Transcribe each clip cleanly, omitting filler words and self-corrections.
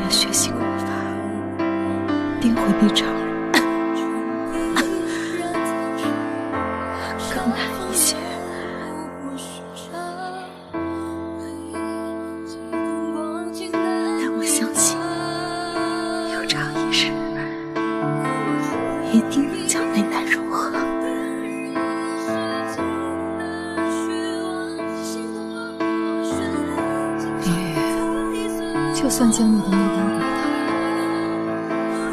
了学习功法，定会比常人更难一些。但我相信，有朝一日，一定能将内丹融合。林雨，就算将你的内丹给他，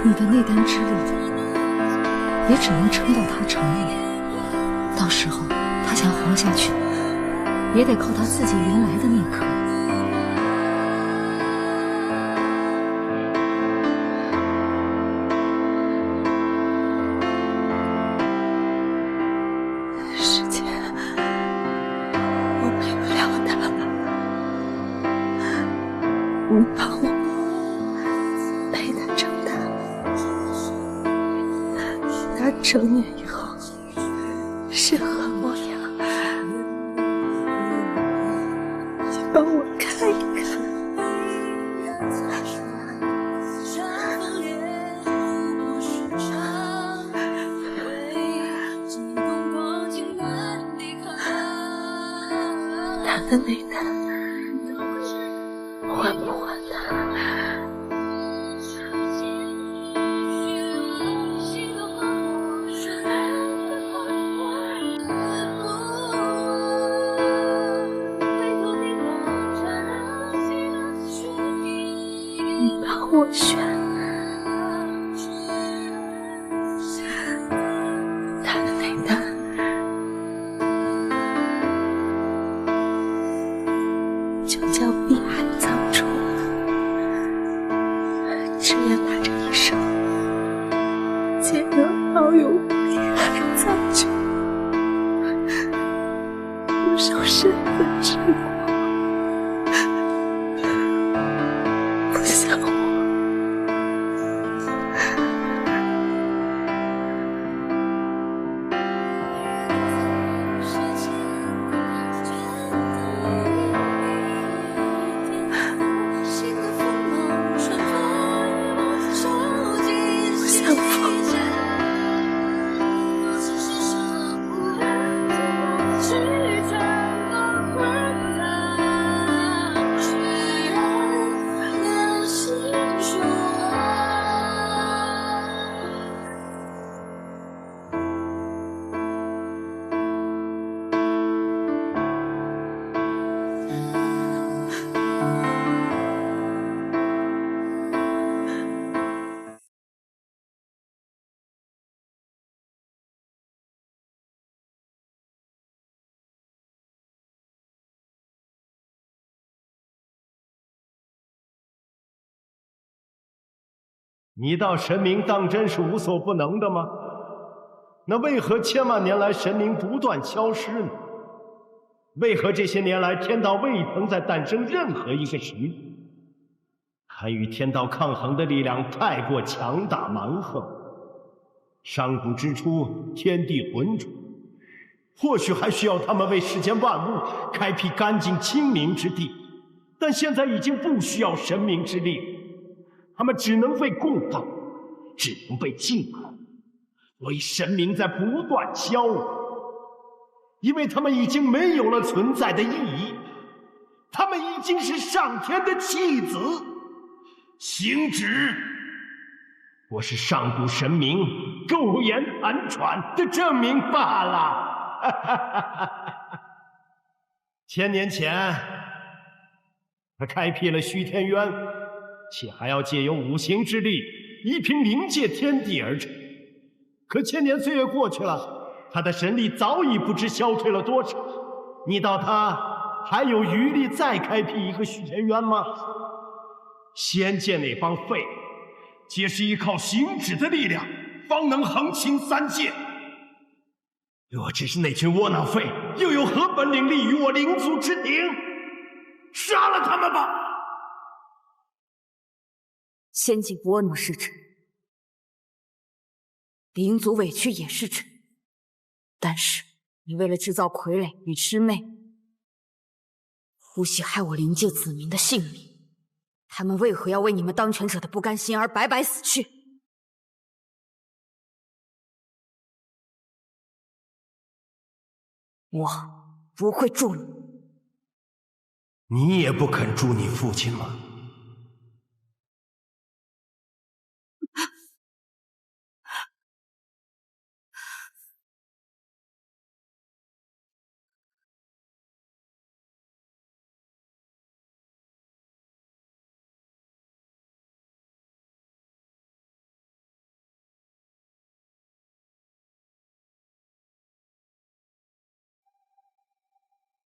你的内丹之力也只能撑到他成年。到时候他想活下去，也得靠他自己原来的那颗。师姐，我陪不了他了，你帮我陪他长大。他成年以后是何模样，你帮我看一看。他的内丹还不还他？你帮我选，他的内丹就叫碧海藏珠，只愿他这一生皆能遨游碧海藏珠，不受身份之苦，不像我。你道神明当真是无所不能的吗？那为何千万年来神明不断消失呢？为何这些年来天道未曾再诞生任何一个实力？堪与天道抗衡的力量太过强大蛮横。上古之初，天地浑浊，或许还需要他们为世间万物开辟干净清明之地，但现在已经不需要神明之力，他们只能被供奉，只能被敬仰。所以神明在不断消亡，因为他们已经没有了存在的意义，他们已经是上天的弃子。行止！我是上古神明苟延残喘的证明罢了。千年前，他开辟了虚天渊，且还要借由五行之力，依凭灵界天地而成。可千年岁月过去了，他的神力早已不知消退了多少。你道他还有余力再开辟一个虚天渊吗？仙界那帮废物，皆是依靠行止的力量，方能横行三界。若只是那群窝囊废，又有何本领立于我灵族之庭？杀了他们吧！仙界窝囊是指，灵族委屈也是指，但是你为了制造傀儡与魑魅，不惜害我灵界子民的性命，他们为何要为你们当权者的不甘心而白白死去？我不会助你。你也不肯助你父亲吗？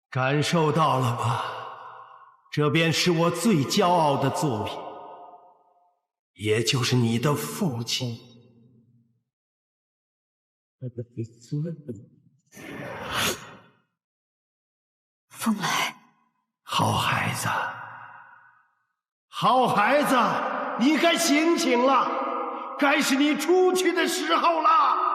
感受到了吧？这便是我最骄傲的作品，也就是你的父亲。风来，好孩子，好孩子，你该醒醒了，该是你出去的时候了。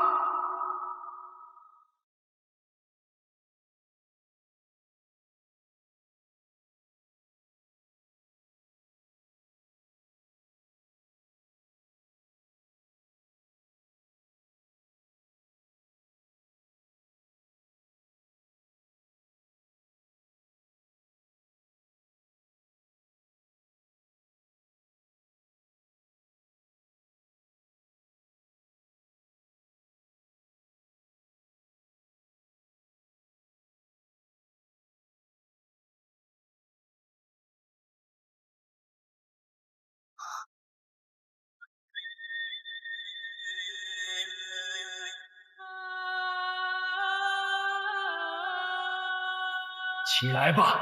起来吧，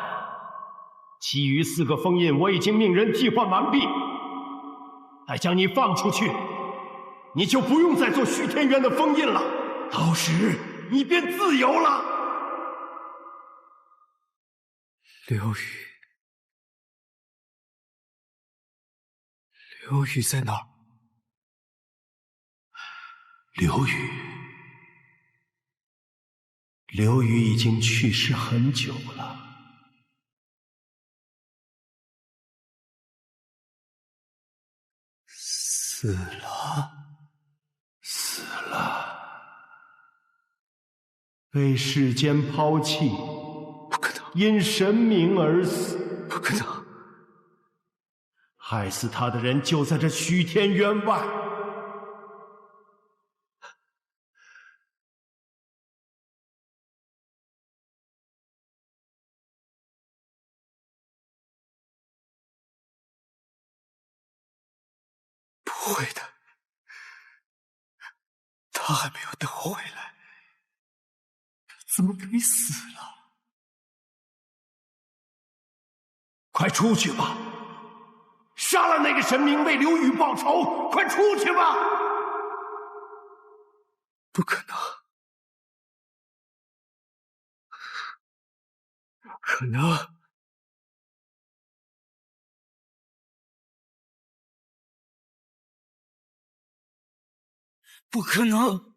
其余4个封印我已经命人替换完毕。待将你放出去，你就不用再做虚天渊的封印了，到时你便自由了。刘宇，刘宇在哪儿？刘宇已经去世很久了。死了，被世间抛弃，不可能，因神明而死，不可能！害死他的人就在这虚天渊外。不会的，他还没有等回来，怎么可以死了？快出去吧！杀了那个神明，为刘宇报仇！快出去吧！不可能，不可能！不可能！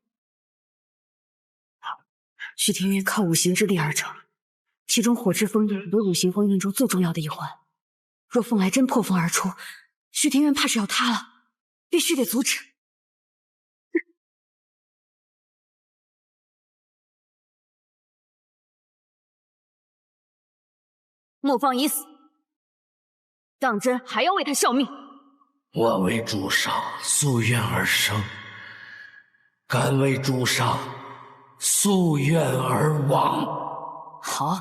虚天渊靠五行之力而成，其中火之封印为五行封印中最重要的一环。若凤来真破风而出，虚天渊怕是要塌了，必须得阻止。莫放已死，当真还要为他效命？我为主上夙愿而生，敢为主上夙愿而亡。好，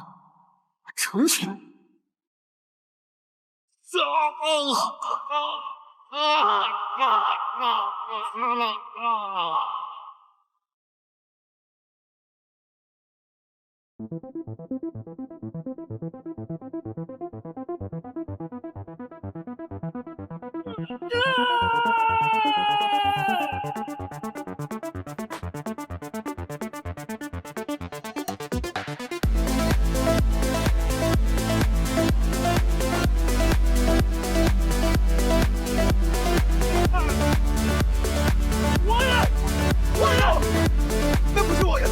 我成全你。那不是我呀，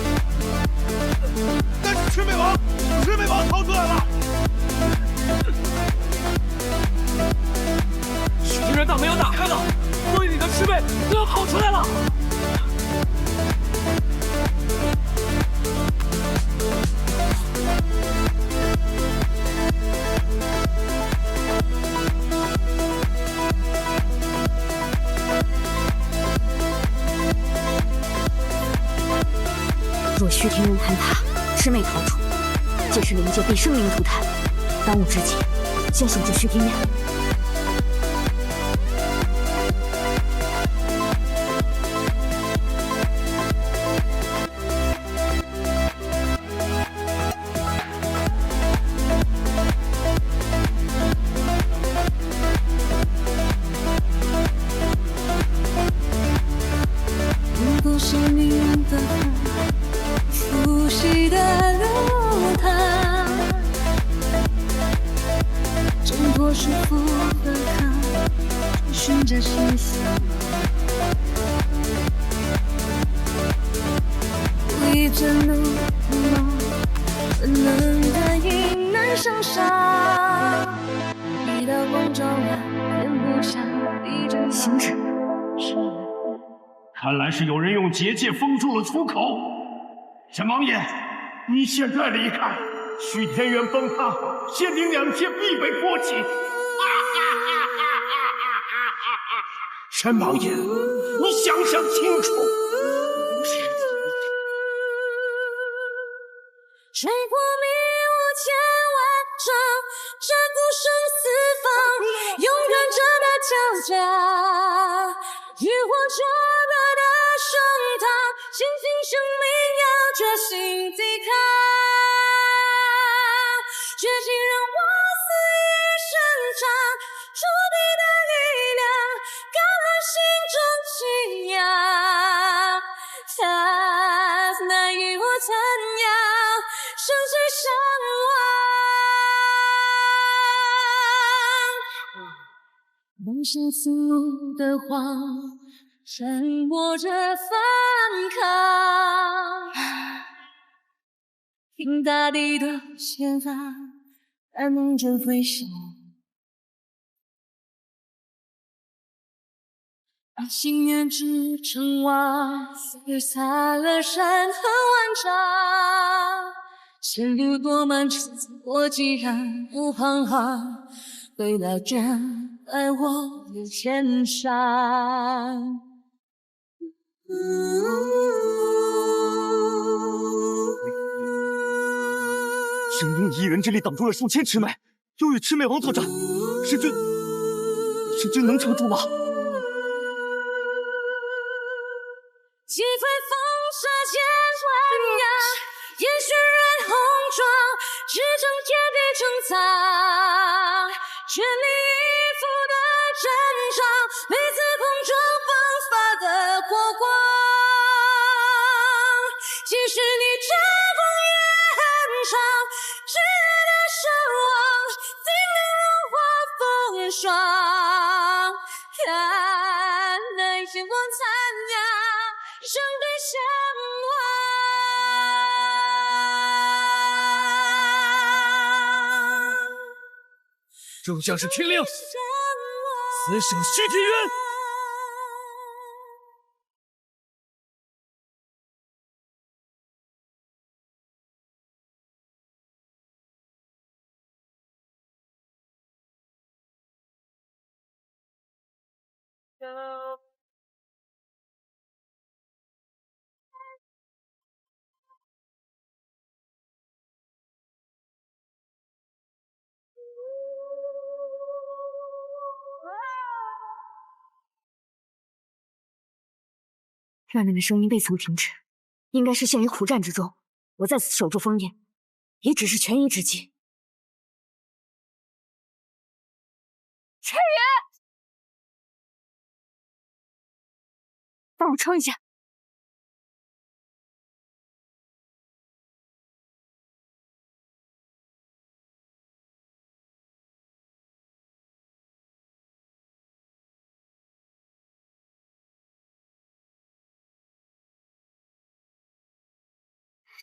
那是魑魅王，魑魅王逃出来了。挡没有打开了，所以你的师妹都要跑出来了。若虚天渊坍塌，师妹逃出，届时灵界必生灵涂炭。当务之急，先守住虚天渊。如果是命运的熟悉的路塔，挣脱束缚的他，追寻着讯息。一阵怒梦，本能的迎难上杀，一道光照亮遍布墙壁正行止。看来是有人用结界封住了出口。沈王爷，你现在离开，虚天元崩塌，仙灵两界必被波及。沈王爷，你想想清楚。水过迷雾千万丈，战鼓声四方，勇敢者的脚架，浴火灼热的胸膛，相信生命要决心抵抗，绝境让我肆意生长，注定的力量，感染心中信仰，它难与我参样，生死相望。梦想刺目的谎，沉默着反抗，听大地的宪法，按梦着回响。把心愿织成网，越洒了山河万丈。前路多漫长，我既然不彷徨，未来将在我的肩上。生用一人之力挡住了数千魑魅，又与魑魅王作战，神君能撑住吗？击飞风沙千万阳，烟熏染红妆，支撑天地穹苍，全力以赴的战场，每次空中迸发的火光，即使你战锋延长，炽热的守望，定能融化风霜，看那星光灿烂，生对相望。众将士听令，死守虚天渊。外面的声音未曾停止，应该是陷于苦战之中。我在此守住烽烟，也只是权宜之计。陈宇，帮我撑一下。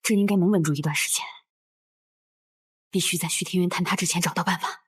这应该能稳住一段时间，必须在虚天渊坍塌之前找到办法。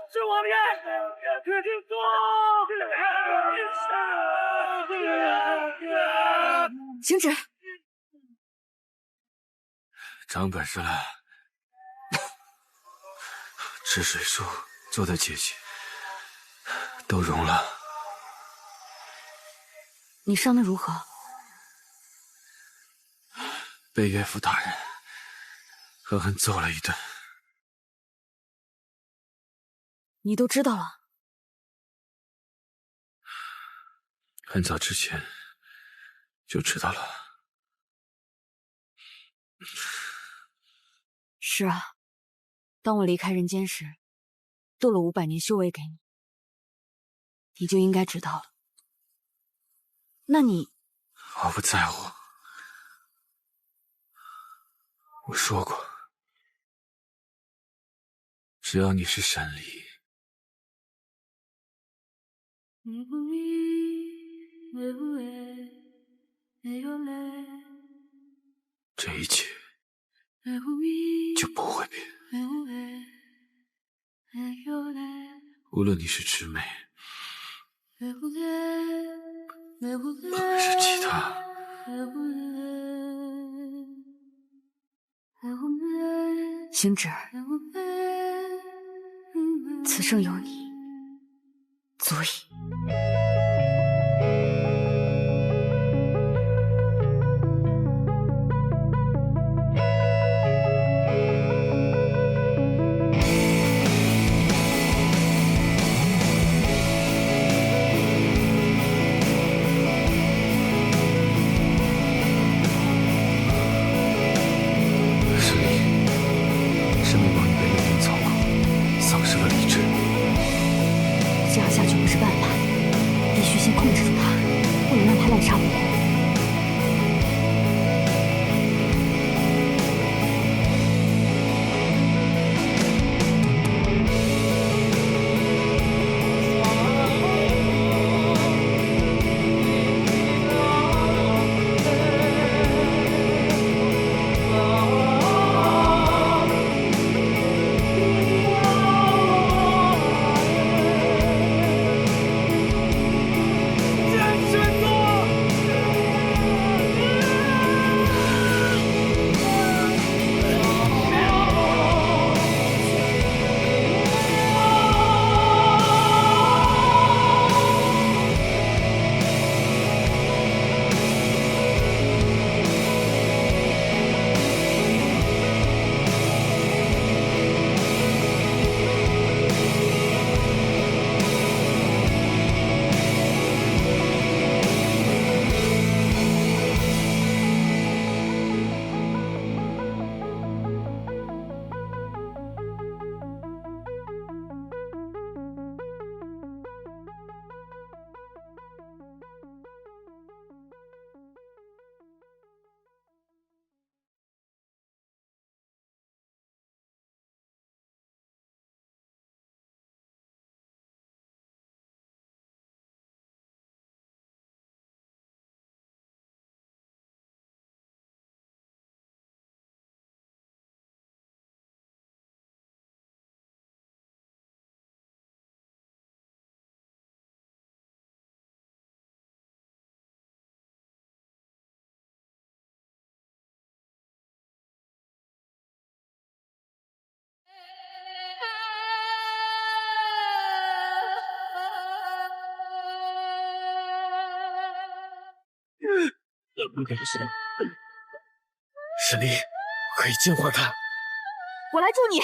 是我们决定做。行止。长本事了，吃水术做的结节都融了。你伤得如何？被岳父大人狠狠揍了一顿。你都知道了？很早之前就知道了。是啊，当我离开人间时，渡了500年修为给你，你就应该知道了。那你……我不在乎。我说过，只要你是神离，这一切就不会变。无论你是魑魅，还是其他，行止，此生有你，足矣。神离，魑魅王你被雷霆操控，丧失了理智。这样下去不是办法。神灵，可以净化他。我来助你。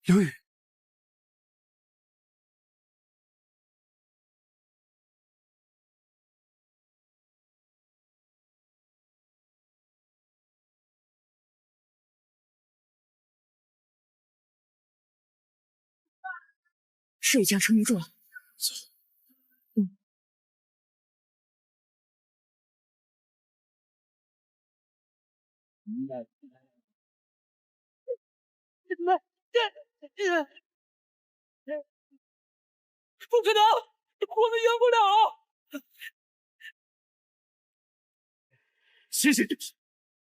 刘宇，事已将成泥状。不可能，我们赢不了！谢谢你，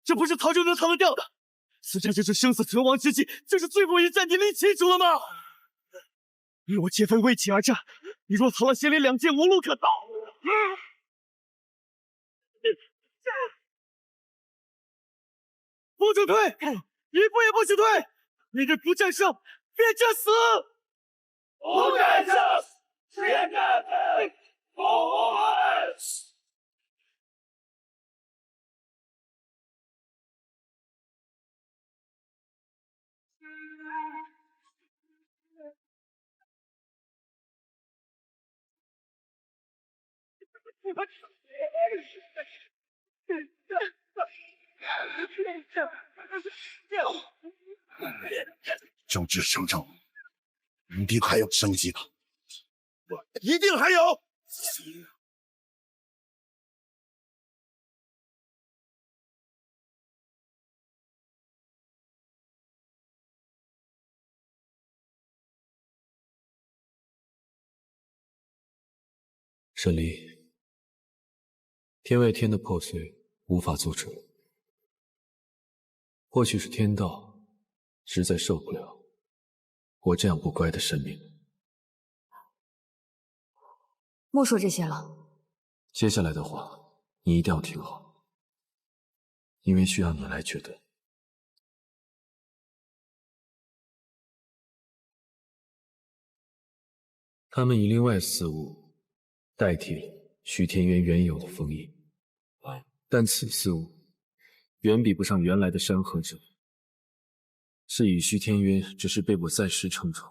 这不是逃就能逃得掉的。此战正是生死存亡之际，这是最后一战，你理清楚了吗？你我皆非为情而战，你若藏了邪灵两剑，无路可逃。不准退，一步也不许退！你日不战胜，便战死！不战胜，便战死！不死！众志成城，一定还有生机的。一定还有。神离，天外天的破碎无法阻止，或许是天道实在受不了我这样不乖的神明。莫说这些了，接下来的话你一定要听好，因为需要你来决断。他们以另外四物代替了徐天渊原有的封印，但此四物远比不上原来的山河者，是以徐天渊只是被我暂时撑住，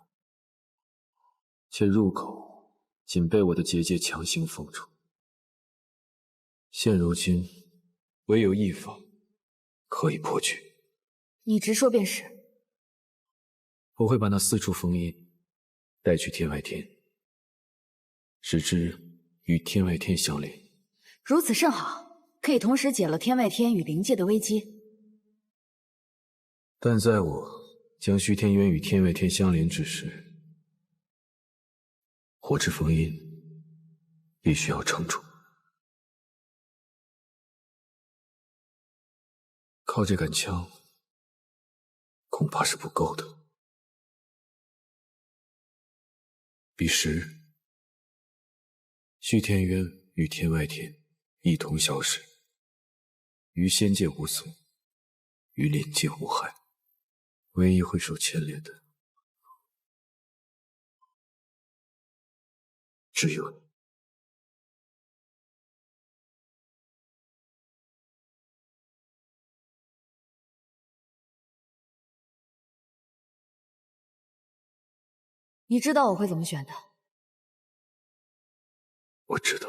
且入口仅被我的结界强行封住。现如今，唯有一方可以破局。你直说便是。我会把那4处封印带去天外天，使之与天外天相连。如此甚好，可以同时解了天外天与灵界的危机。但在我将虚天渊与天外天相连之时，火之封印必须要撑住。靠这杆枪，恐怕是不够的。彼时，虚天渊与天外天一同消失，于仙界无损，于灵界无害。唯一会受牵连的，只有你。你知道我会怎么选的。我知道。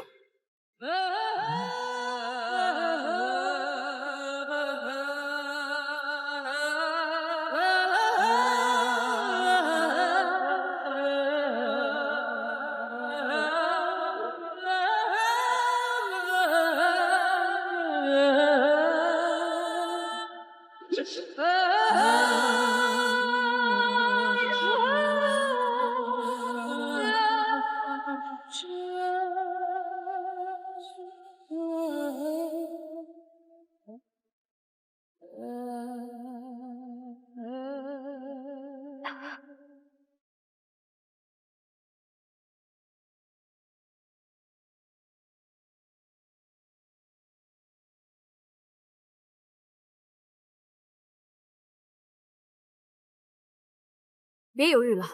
别犹豫了，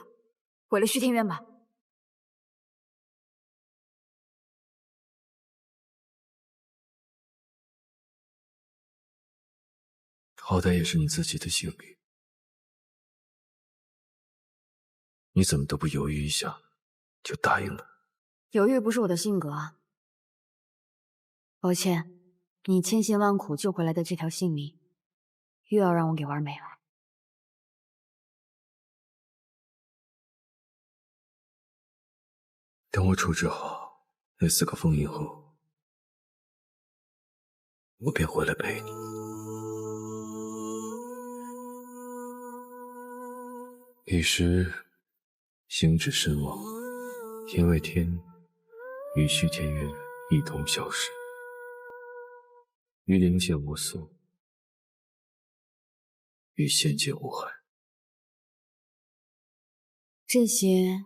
毁了虚天渊吧。好歹也是你自己的性命，你怎么都不犹豫一下就答应了？犹豫不是我的性格啊。抱歉，你千辛万苦救回来的这条性命，又要让我给玩没了。等我处置好那4个封印后，我便回来陪你。彼时，星至身亡，天外天与虚天渊一同消失，于灵界无损，于仙界无害。这些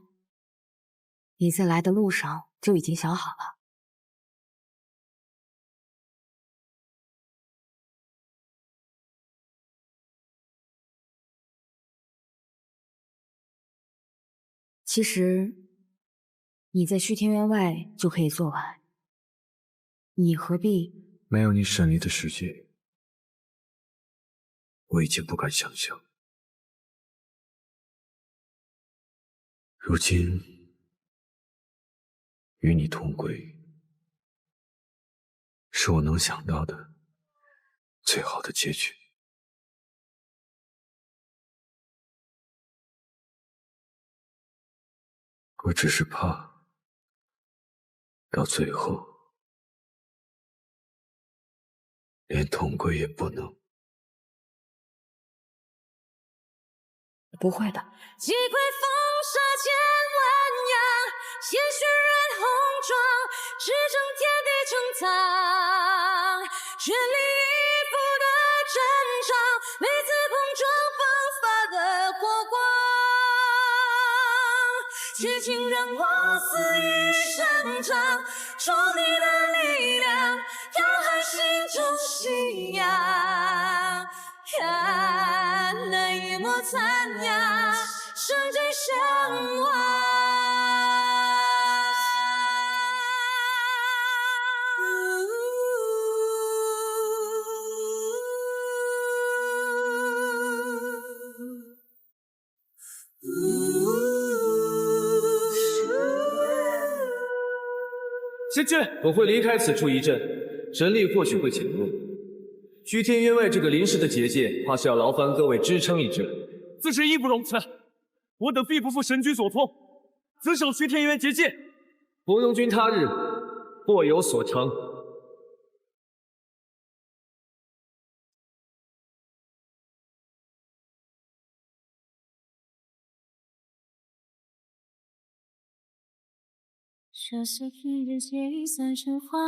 你在来的路上就已经想好了。其实你在虚天渊外就可以做完，你何必？没有你闪离的世界，我已经不敢想象。如今与你同归，是我能想到的最好的结局。我只是怕，到最后，连同归也不能。不会的。击溃风沙千万阳，鲜血染红妆，驰骋天地穹苍，全力以赴的战场，每次碰撞迸发的火光，激情让我肆意生长，说你的力量摇撼心中信仰，看那一抹残阳，圣真向往。仙君，我会离开此处一阵，神力或许会减弱。虚天渊外这个临时的结界，怕是要劳烦各位支撑一阵。自是义不容辞。我等必不负神君所托，自守虚天渊结界。不用君他日，或有所成。这是一日结衣三生花，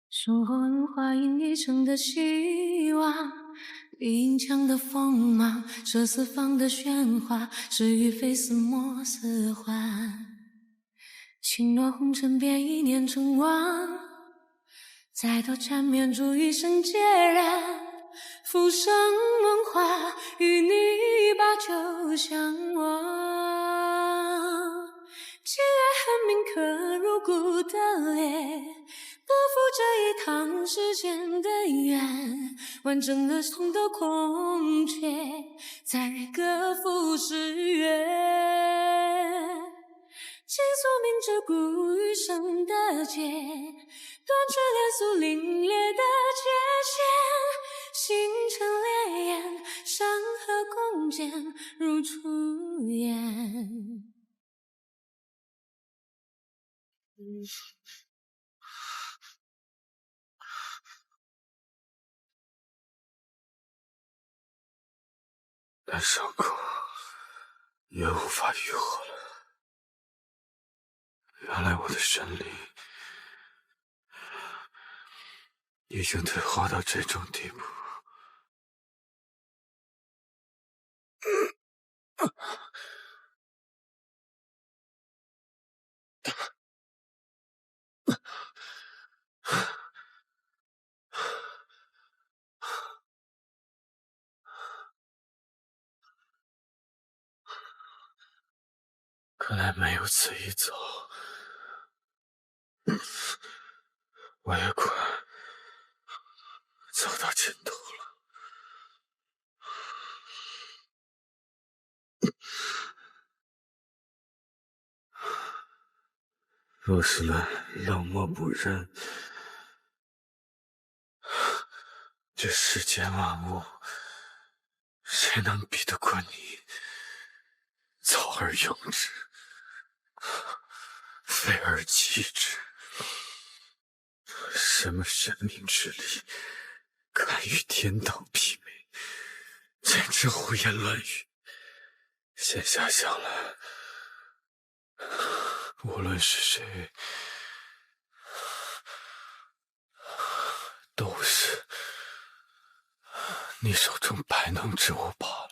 收获如花影一城的希望。林墙的锋芒，这四方的喧哗，是与非似莫似幻。轻若红尘，便一念成王。再多缠绵，筑一生孑然。浮生梦话，与你把酒相望。既然恨铭刻入骨的烈，不负这一趟世间的缘。完整了痛的空缺，再各赴诗约。倾诉明知故余生的劫，断却连俗凛冽的界限。星辰烈焰，山河共剪，如初烟。但伤口也无法愈合了。原来我的神力已经退化到这种地步。看来没有此一走，我也快走到尽头了。若是冷漠不仁，这世间万物，谁能比得过你？早而用之，废而弃之。什么神明之力，敢与天道媲美？简直胡言乱语。现下想来，无论是谁，都是你手中败能之物罢了。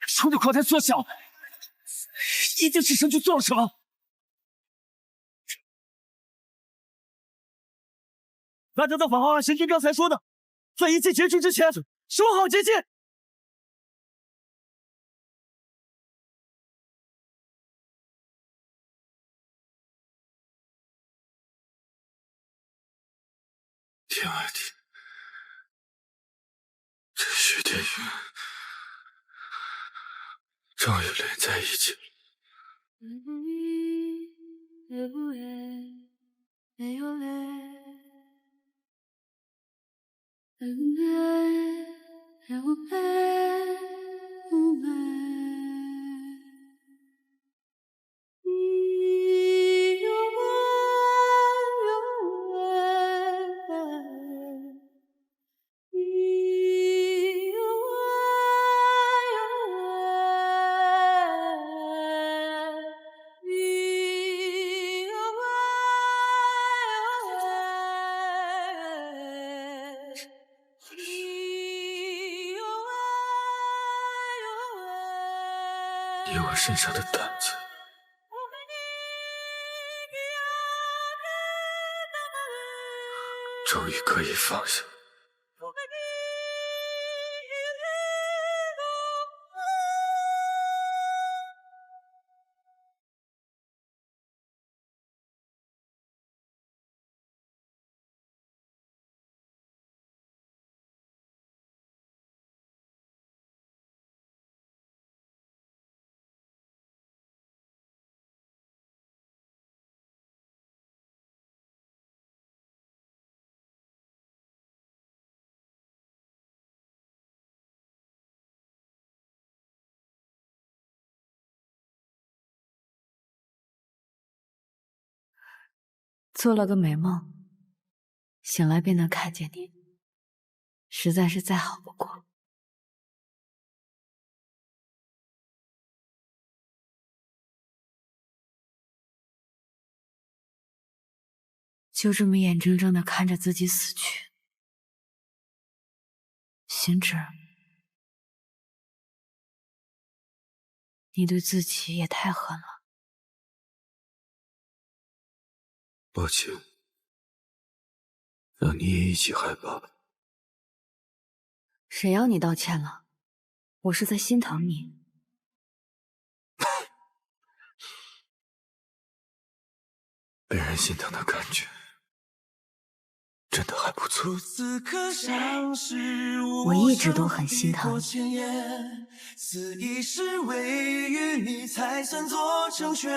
兄弟口才缩小，一定是神去做了什么。按照那法号神君刚才说的，在一切结束之前，守好结界。天外天，这徐天云终于连在一起了。以我身上的胆子，终于可以放下。做了个美梦，醒来便能看见你，实在是再好不过。就这么眼睁睁地看着自己死去，行止，你对自己也太狠了。抱歉，让你也一起害怕。谁要你道歉了？我是在心疼你。被人心疼的感觉，真的还不错。我一直都很心疼你。此一世唯与你才算做成全。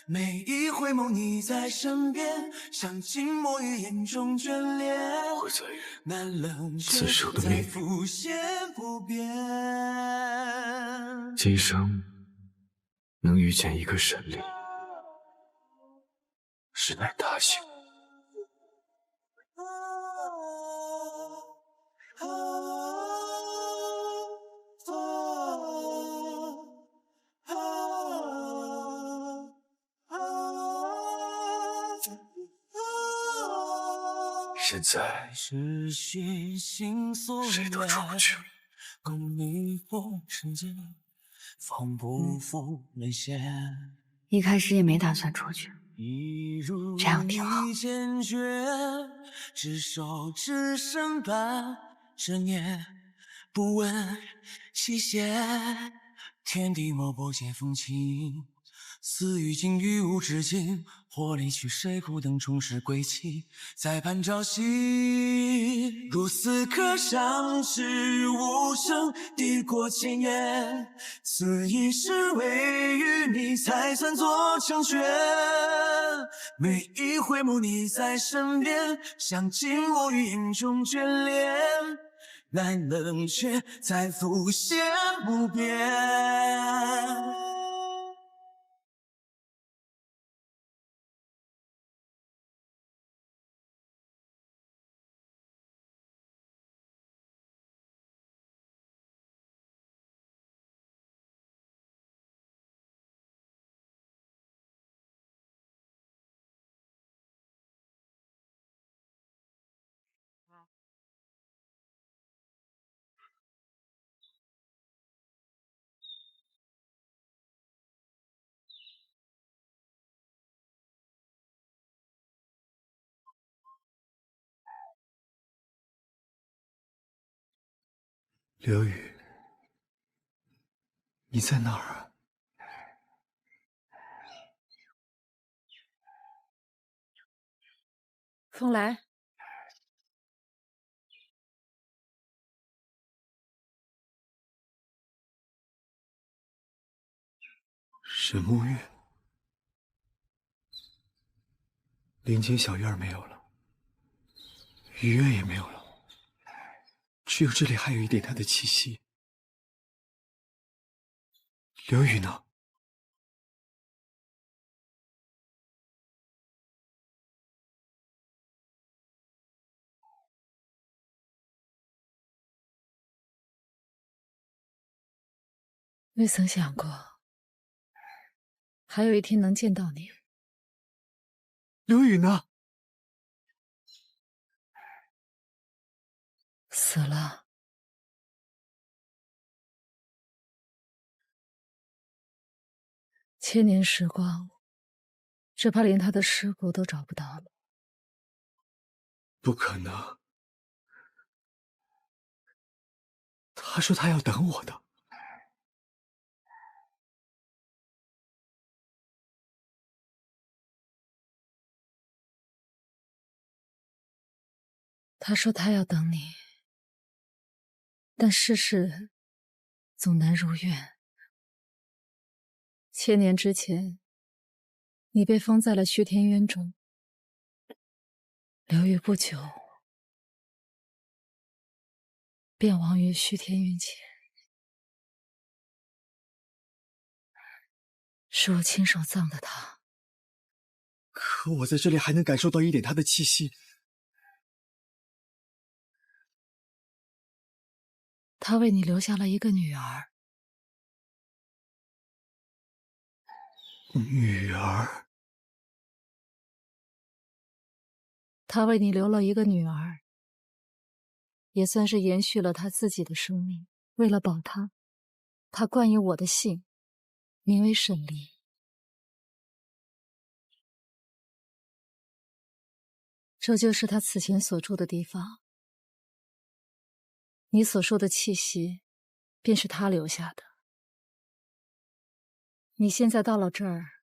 每一回眸你在身边，像静默于眼中眷恋。会在于难冷此生的命运，浮现不变。今生能遇见一个神灵，实乃大幸。现在谁都出不去了。一开始也没打算出去，这样挺好。只手只身伴着念，不问期限，天地莫不见风情。似与今与无止境，或离去谁苦等终是归期，再盼朝夕。如此刻上至无声，抵过千言。此一世唯与你才算做成全。每一回眸你在身边，像静默于眼中眷恋。来冷却，再浮现不变。刘宇，你在哪儿啊？风来，沈沐月，林间小院没有了，雨院也没有了，只有这里还有一点他的气息。刘宇呢？未曾想过，还有一天能见到你。刘宇呢？死了。千年时光，只怕连他的尸骨都找不到了。不可能！他说他要等我的。他说他要等你，但世事总难如愿。千年之前，你被封在了虚天渊中。刘宇不久便亡于虚天渊前，是我亲手葬的他。可我在这里还能感受到一点他的气息。他为你留下了一个女儿。女儿？他为你留了一个女儿，也算是延续了他自己的生命。为了保他，他冠以我的姓，名为沈离。这就是他此前所住的地方。你所说的气息，便是他留下的。你现在到了这儿，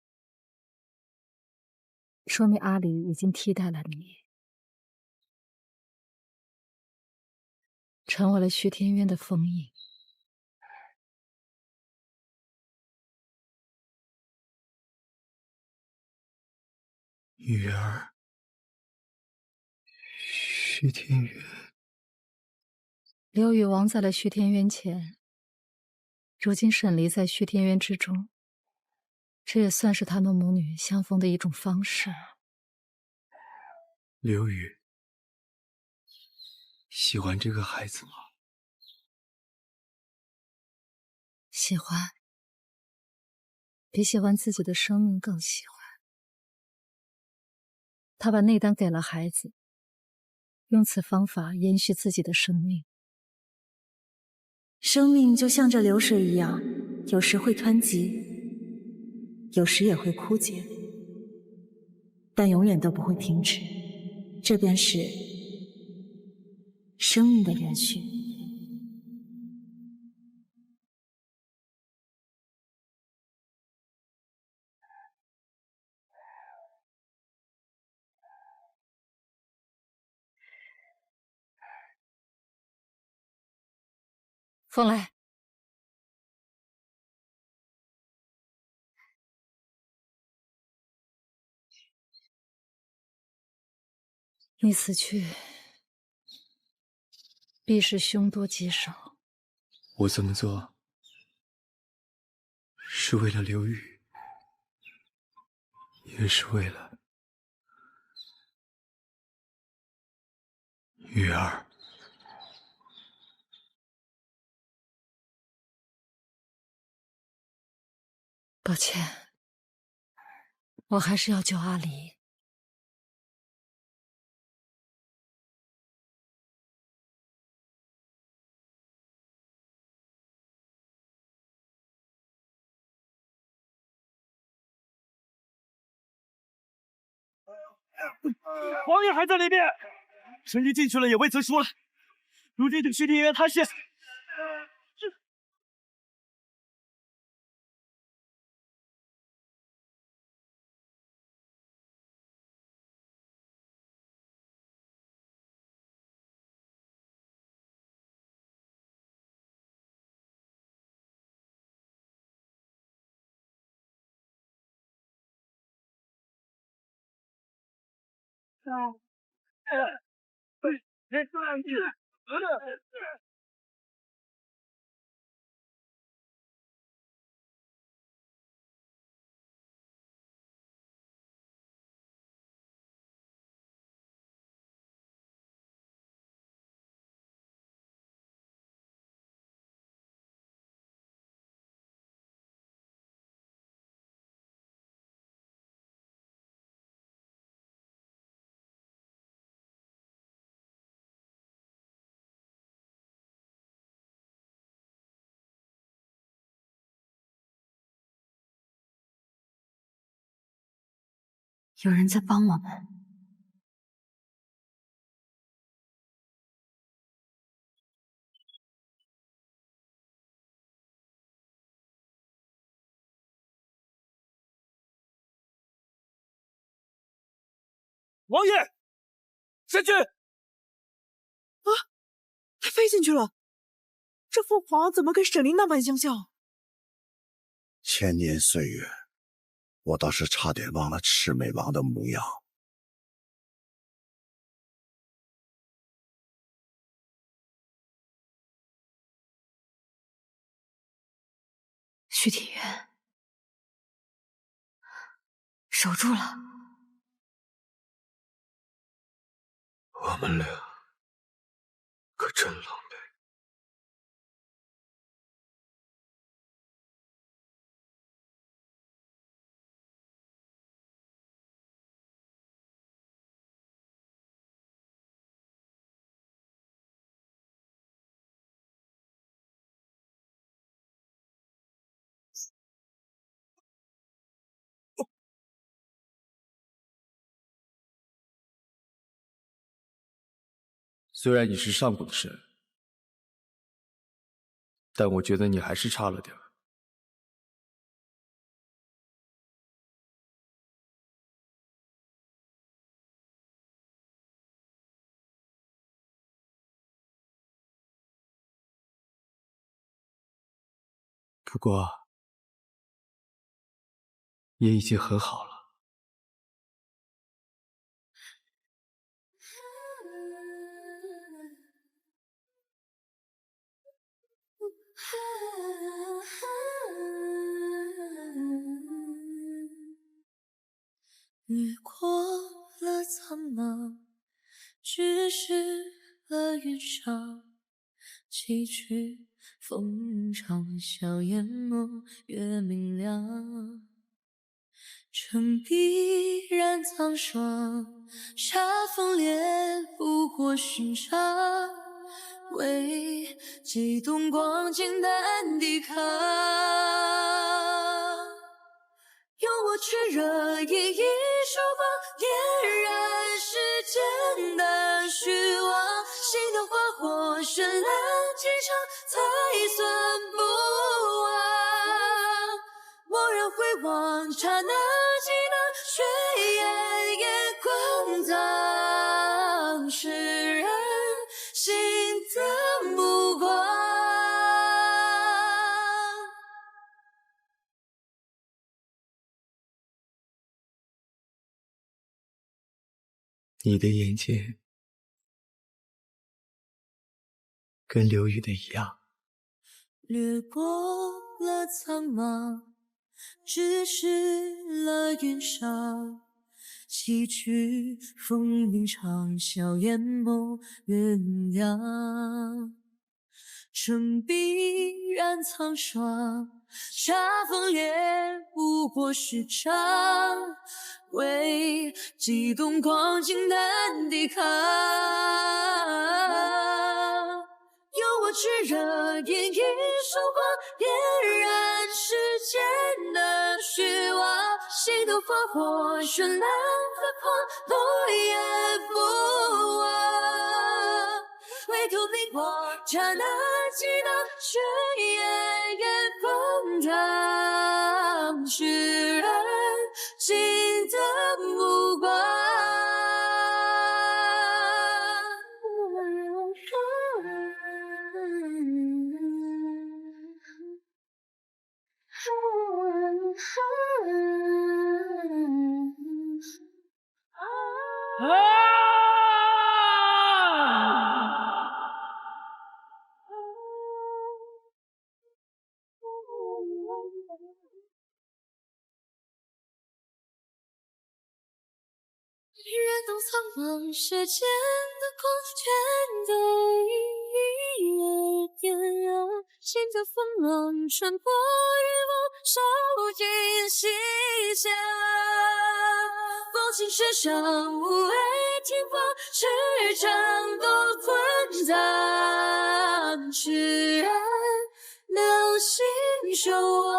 说明阿离已经替代了你，成为了虚天渊的封印。女儿，虚天渊。刘宇亡在了虚天渊前，如今沈离在虚天渊之中，这也算是他们母女相逢的一种方式。刘宇，喜欢这个孩子吗？喜欢，比喜欢自己的生命更喜欢。他把内丹给了孩子，用此方法延续自己的生命。生命就像这流水一样，有时会湍急，有时也会枯竭，但永远都不会停止。这便是生命的延续。风来，你死去，必是凶多吉少。我这么做是为了刘玉，也是为了玉儿。抱歉，我还是要救阿离。王爷还在里面，神医进去了也未曾出来。如今这徐庭元他是……有人在帮我们。王爷，神君！他飞进去了，这凤凰怎么跟沈凌那般相像？千年岁月，我倒是差点忘了魑魅王的模样。徐体元，守住了。我们俩可真狼狈。虽然你是上古的神，但我觉得你还是差了点儿。不过，也已经很好了。越过了苍茫，咫尺了云上，崎岖风长，笑眼眸越明亮。城壁染苍霜，煞风烈不过寻常，为激动光剑难抵抗。用我炽热一束光，点燃世间的虚妄。心的花火绚烂几场，才算不忘。蓦然回望，刹那几能，血眼也滚烫，释然心的目光。你的眼睛跟刘宇的一样。掠过了苍茫，只是了云上，几曲风铃长啸，眼眸鸳鸯。城碧染苍霜，茶风也不过是场，为激动光景难抵抗。有我炽热演绎韶华，点燃世间的虚妄，心头烽火绚烂何况，落叶不忘，回头凝望，刹那激荡，却夜夜放荡，释然尽的目光。燃动苍茫，世间的光全都一一点燃，心的风浪穿破日光，烧尽西夏。风行世上，无畏天荒，驰骋都吞葬，释然流星守望。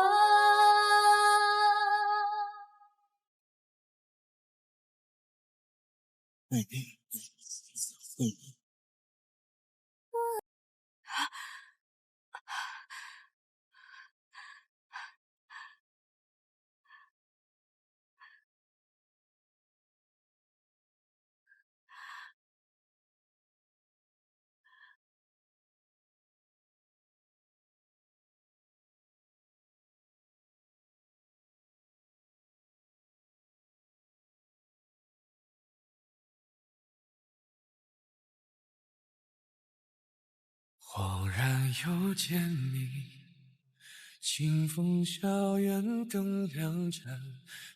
恍然又见你，清风校园灯亮盏，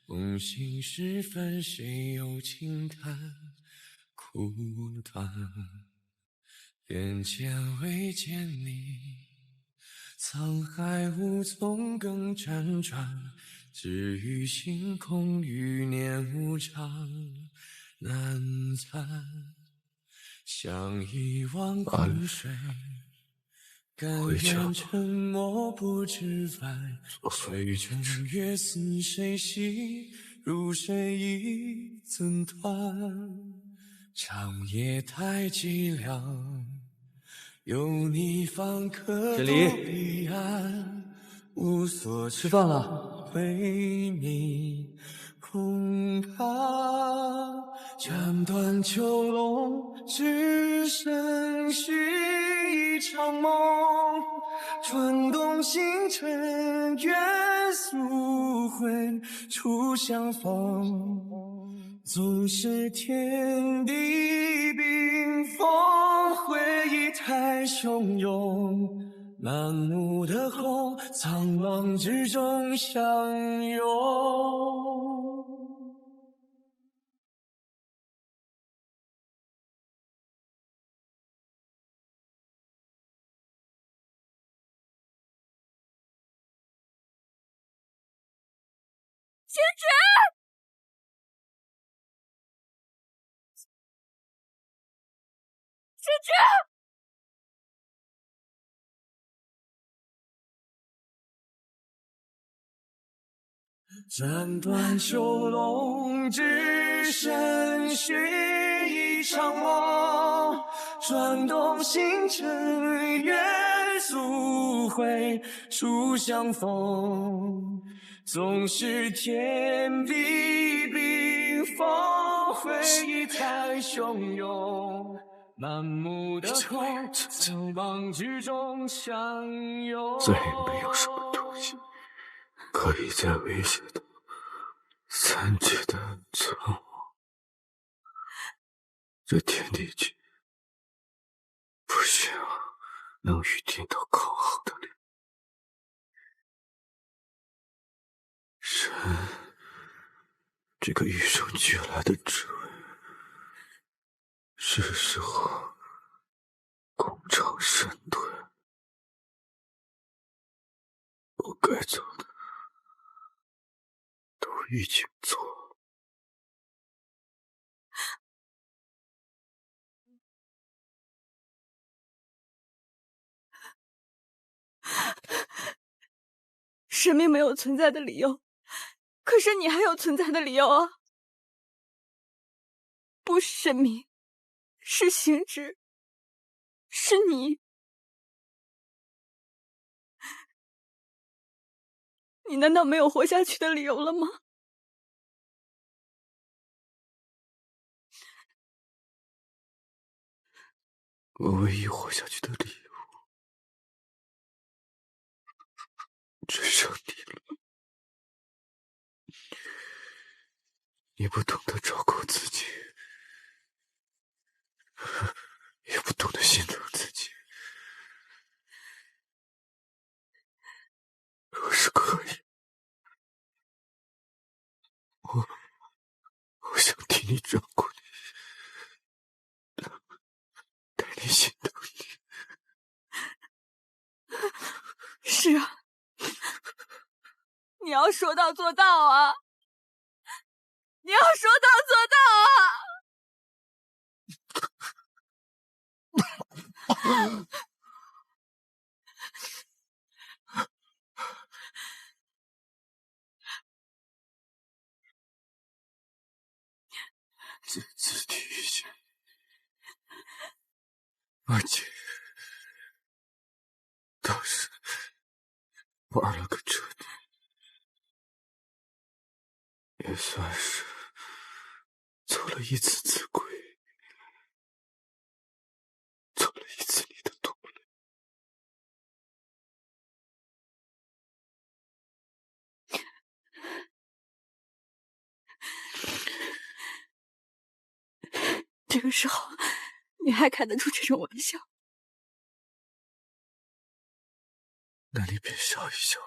梦醒时分，谁又轻叹孤单？眼前未见你，沧海无从更辗转，只余星空，余年无常难残。想遗忘归水，甘愿沉默不知返，水中月似谁系，如谁已怎断？长夜太寂寥，有你方可渡彼岸，无所吃饭了，为你空看。斩断囚笼，只剩续一场梦，转动星辰，愿赎回初相逢。纵使天地冰封，回忆太汹涌，满目的红，苍茫之中相拥。千纸！千纸！斩断囚笼，只剩续一场梦，转动星辰，愿赎回初相逢。纵使天地冰封，回忆太汹涌，满目的空，苍茫之中相拥。再也没有什么东西可以再威胁到三姐的存亡。这天地间不需要能与天道抗衡的力。神，这个与生俱来的智慧，是时候功成身退。我该做的都已经做了。神明没有存在的理由，可是你还有存在的理由啊！不是神明，是星矢，是你。你难道没有活下去的理由了吗？我唯一活下去的理由，只剩你了。你不懂得照顾自己，也不懂得心疼自己。若是可以，我想替你照顾你，带你心疼你。是啊，你要说到做到啊！你要说到做到啊！再次提醒，而且当时玩了个彻底，也算是做了一次自亏，做了一次你的拖累。这个时候，你还开得出这种玩笑？那你便笑一笑。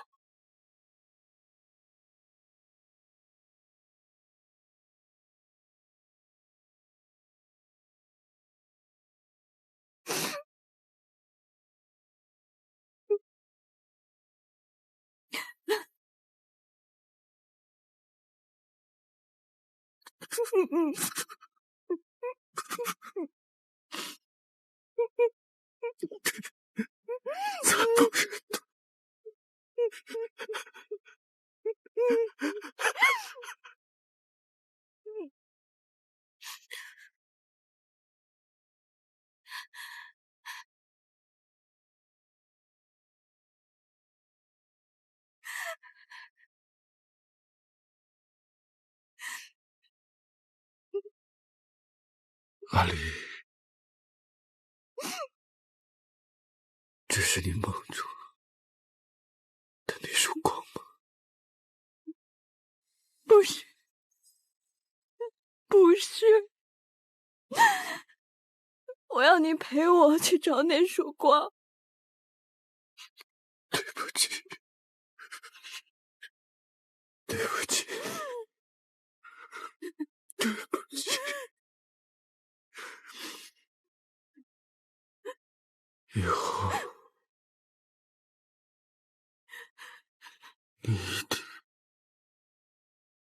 惨不忍睹。阿离，这是你梦中的那束光吗？不是，不是，我要你陪我去找那束光。对不起，对不起，对不起。以后你一定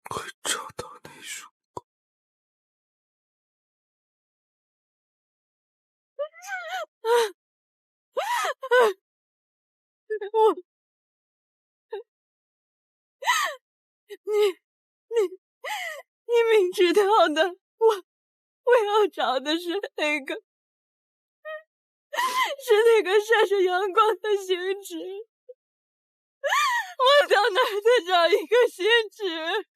会找到那束光。你明知道的，我要找的是那个闪闪阳光的星矢。我到哪儿再找一个星矢？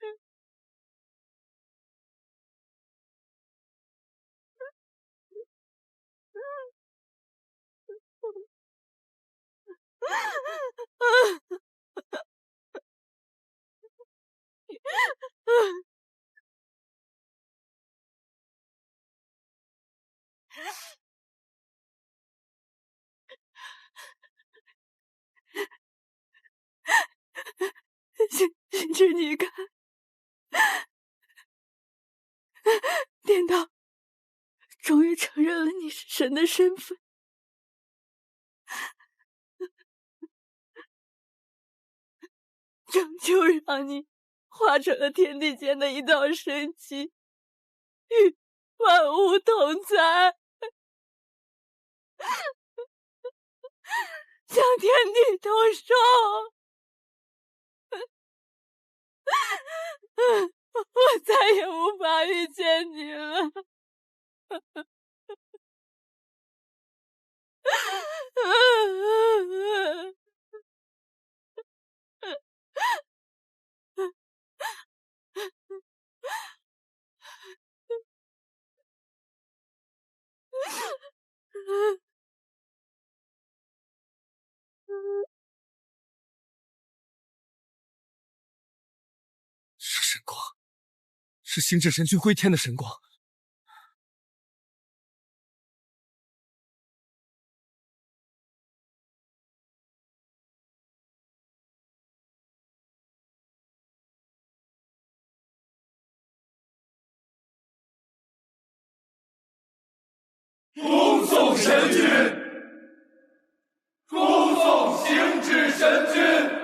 离开。颠倒，终于承认了你是神的身份。终究让你化成了天地间的一道神迹，与万物同在，将天地同寿。我再也无法遇见你了。是神光，是星至神君归天的神光。恭送神君，恭送星至神君。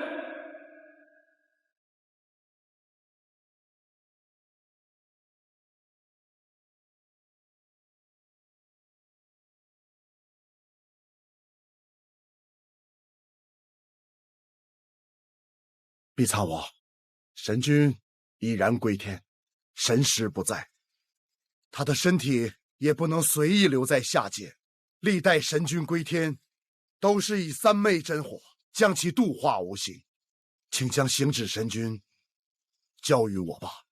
毕苍王，神君已然归天，神识不在，他的身体也不能随意留在下界。历代神君归天，都是以三昧真火将其度化无形，请将星至神君交予我吧。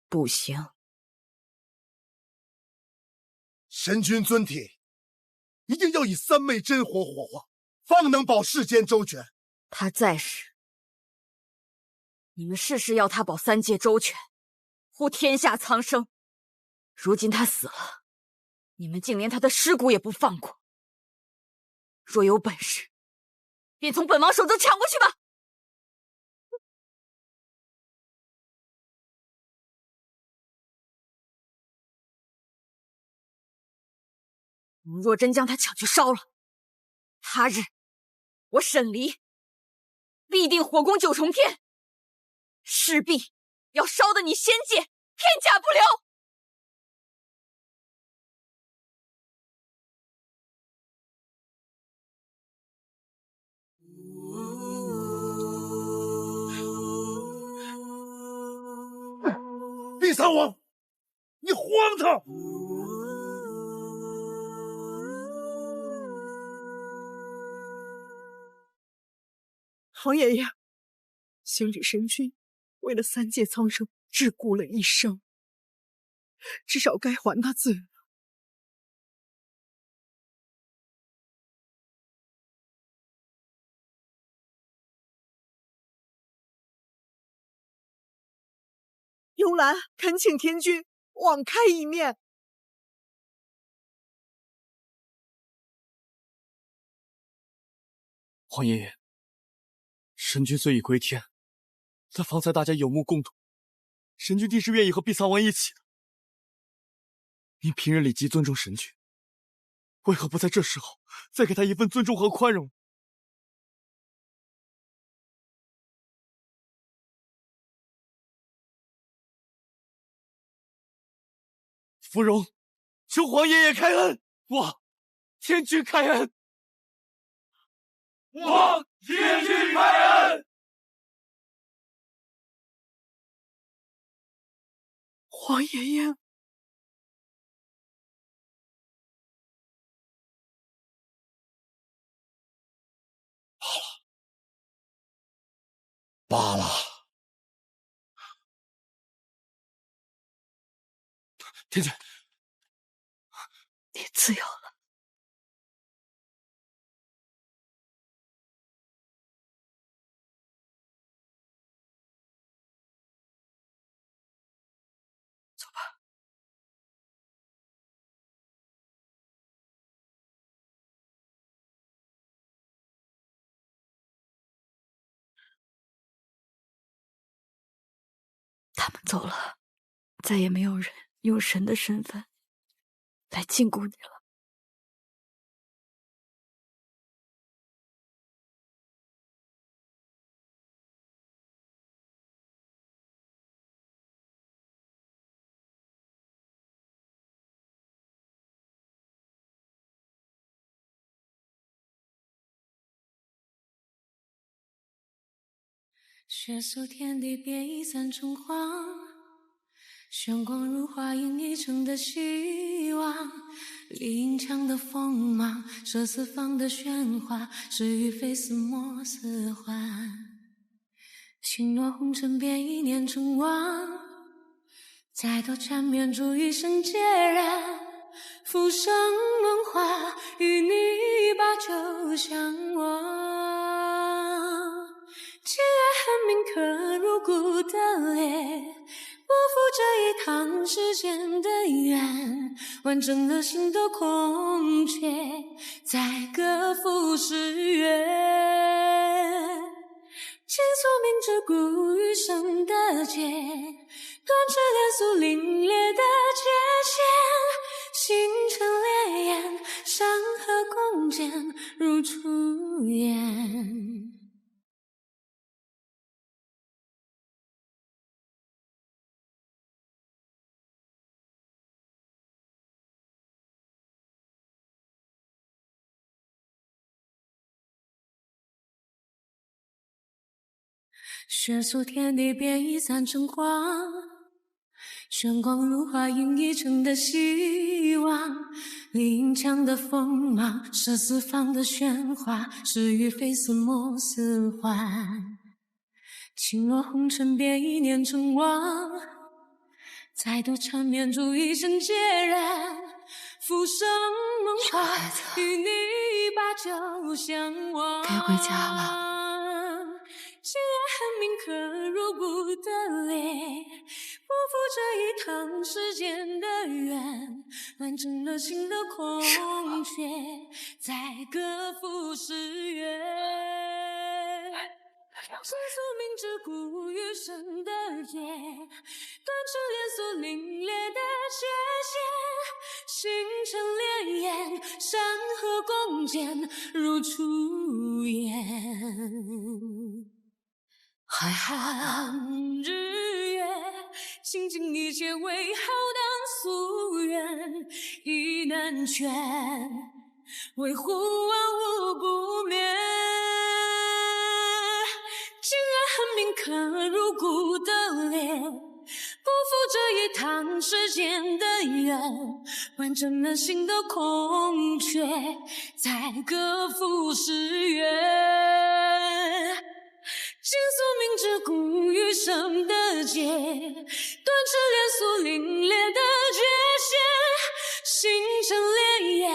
不行，神君尊体一定要以三昧真火火化，方能保世间周全。他在时，你们事事要他保三界周全，护天下苍生。如今他死了，你们竟连他的尸骨也不放过。若有本事，便从本王手中抢过去吧。你们若真将他抢去烧了，他日我沈离必定火攻九重天，势必要烧得你仙界片甲不留。毕苍王，你荒唐！黄爷爷，星至神君为了三界苍生桎梏了一生，至少该还他罪了。幽兰恳请天君网开一面。黄爷爷，神君虽已归天，但方才大家有目共睹，神君定是愿意和毕苍王一起的。您平日里极尊重神君，为何不在这时候再给他一份尊重和宽容？芙蓉，求黄爷爷开恩！望天君开恩！望天君开恩！黄爷爷，罢了。天君，你自由了。走了，再也没有人用神的身份来禁锢你了。血色天地变一散成黄，玄光如花映一城的希望。林墙的锋芒，射四方的喧哗，是与非似莫似幻。轻若红尘变一念成王，再多缠绵住一生孑然。浮生梦话，与你把酒相望。情爱恨铭刻入骨的裂，不负这一趟世间的缘，完整了心的空缺，在各赴诗约。倾诉明知故余生的劫，断指连诉凛冽的界限，星辰烈焰，山河共剪如初颜。血诉天地变一散成黄，玄光如花映一城的希望。林墙的锋芒，射四方的喧哗，是与非似莫似幻。轻若红尘变一念成王，再多缠绵住一生孑然。浮生梦话，与你把酒相望。该回家了。情爱恨铭刻入骨的裂，不负这一趟世间的缘，完整了心的空缺，在各赴诗约。倾诉明知故余生的劫，断指连诉凛冽的界限，星辰烈焰，山河共剪如初颜。海寒日月，倾尽一切为浩荡夙愿，意难全，维护万物不灭。情爱恨铭刻入骨的裂，不负这一趟世间的缘，完整了心的空缺，在各赴诗约。倾诉明知故余生的劫，断指连诉凛冽的界限，星辰烈焰，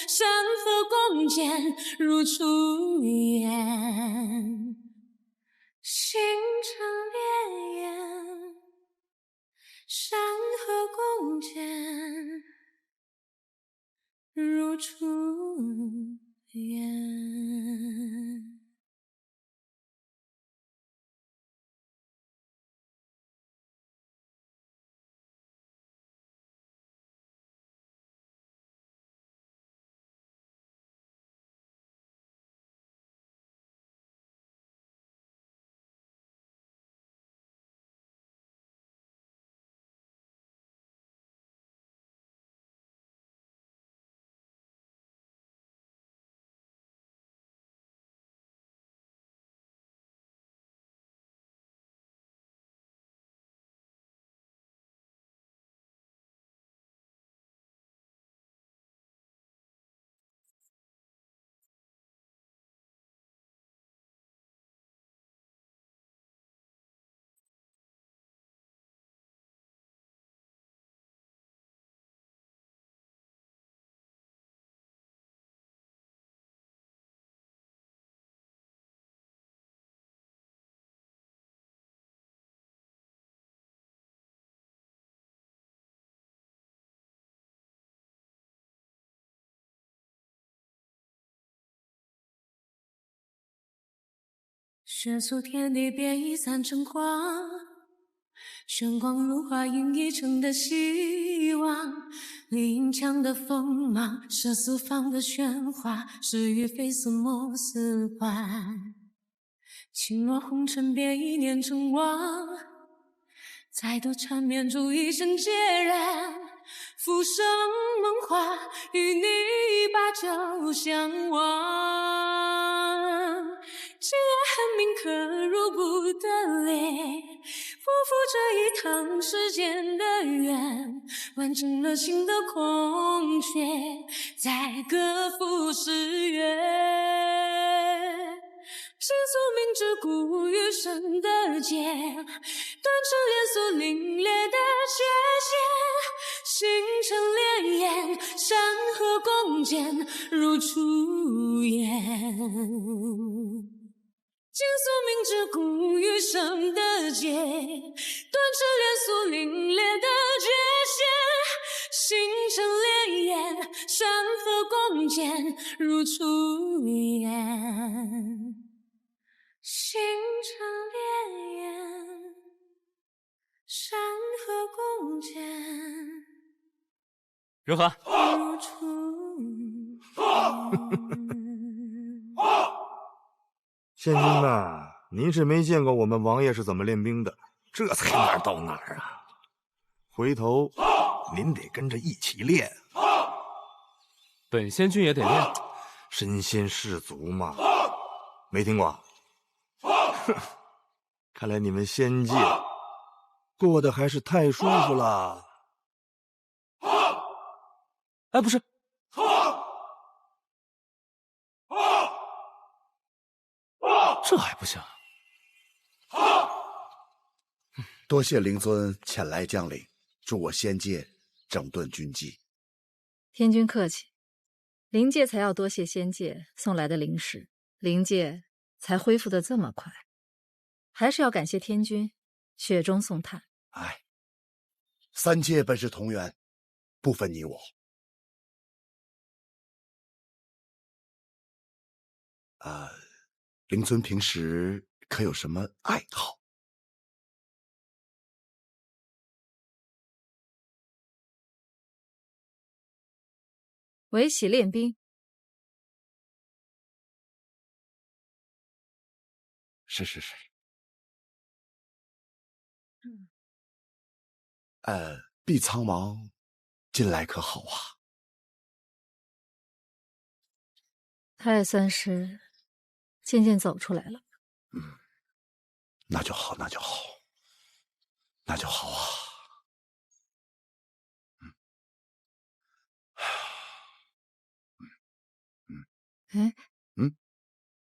山河共剪如初颜。星辰烈焰，山河共剪如初颜。血诉天地变一散成黄，玄光如花映一城的希望，丽影墙的锋芒，射四方的喧哗，是与非似莫似幻。轻落红尘，别一念成王，再度缠绵出一身孑然。浮生梦话，与你把酒相望。既然恨命可入不得烈，不负这一趟世间的缘，完成了心的空缺，再各赴诗约。倾诉明知故余生的劫，断成连锁凛冽的界限，星辰潋滟，山河共剪，如初颜。倾诉明知故余生的劫，断成连锁凛冽的界限，星辰潋滟，山河共剪，如初颜。星辰潋滟，山河共剪。仁和，如初县君呐，您是没见过我们王爷是怎么练兵的，这才哪儿到哪儿啊！回头您得跟着一起练。本仙君也得练，身先士卒嘛，没听过？哼，看来你们仙界过得还是太舒服了。哎，不是，这还不行。多谢灵尊前来将领，助我仙界整顿军纪。天君客气，灵界才要多谢仙界送来的灵石，灵界才恢复的这么快，还是要感谢天君雪中送炭。哎，三界本是同源，不分你我。灵尊平时可有什么爱好？围棋练兵。是。碧苍王近来可好啊？他也算是渐渐走出来了。那就好啊。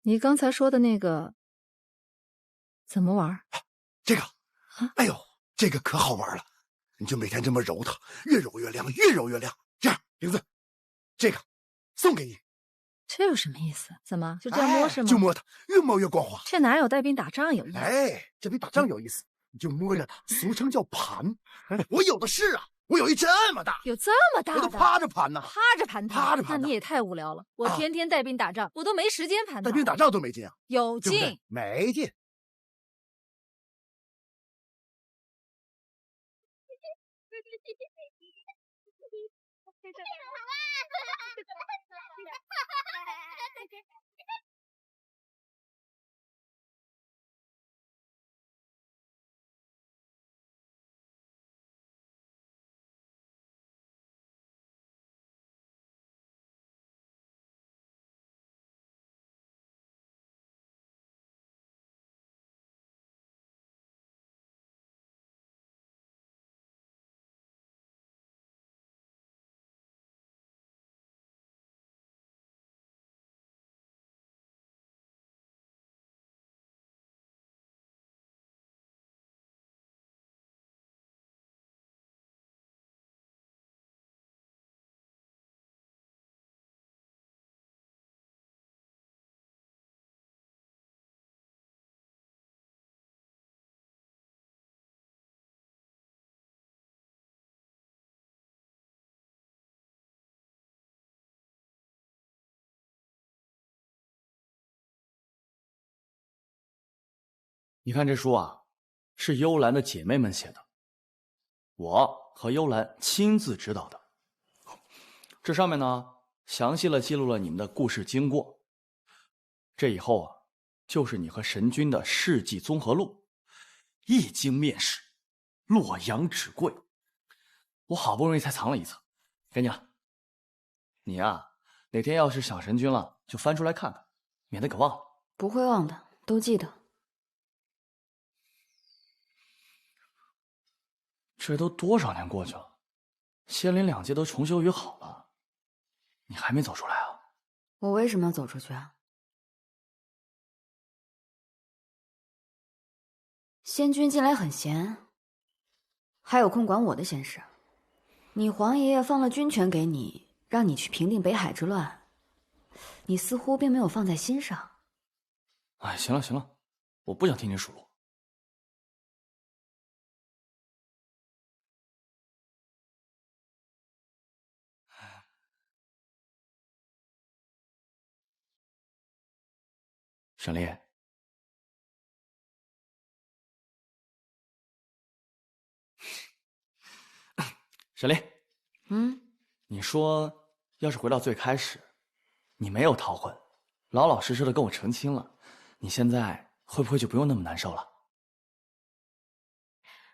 你刚才说的那个怎么玩？这个，哎呦，这个可好玩了！你就每天这么揉它，越揉越亮。这样，灵子，这个送给你。这有什么意思？怎么就这样摸是吗？就摸它，越摸越光滑。这哪有带兵打仗有意思？哎，这比打仗有意思。你就摸着它，俗称叫盘。我有的是啊，我有一这么大，有这么大的，我都趴着盘呢。趴着盘它，那你也太无聊了。我天天带兵打仗，我都没时间盘它。带兵打仗都没劲啊？有劲，对不对？没劲。你看这书啊，是幽兰的姐妹们写的，我和幽兰亲自指导的。这上面呢，详细的记录了你们的故事经过。这以后啊，就是你和神君的事迹综合录，一经面世，洛阳纸贵。我好不容易才藏了一册，给你了。你呀，哪天要是想神君了，就翻出来看看，免得给忘了。不会忘的，都记得。这都多少年过去了，仙灵两界都重修于好了，你还没走出来啊？我为什么要走出去啊？仙君近来很闲，还有空管我的闲事。你皇爷爷放了军权给你，让你去平定北海之乱，你似乎并没有放在心上。哎，行了行了，我不想听你数落。沈烈，沈烈，你说要是回到最开始，你没有逃婚，老老实实的跟我成亲了，你现在会不会就不用那么难受了？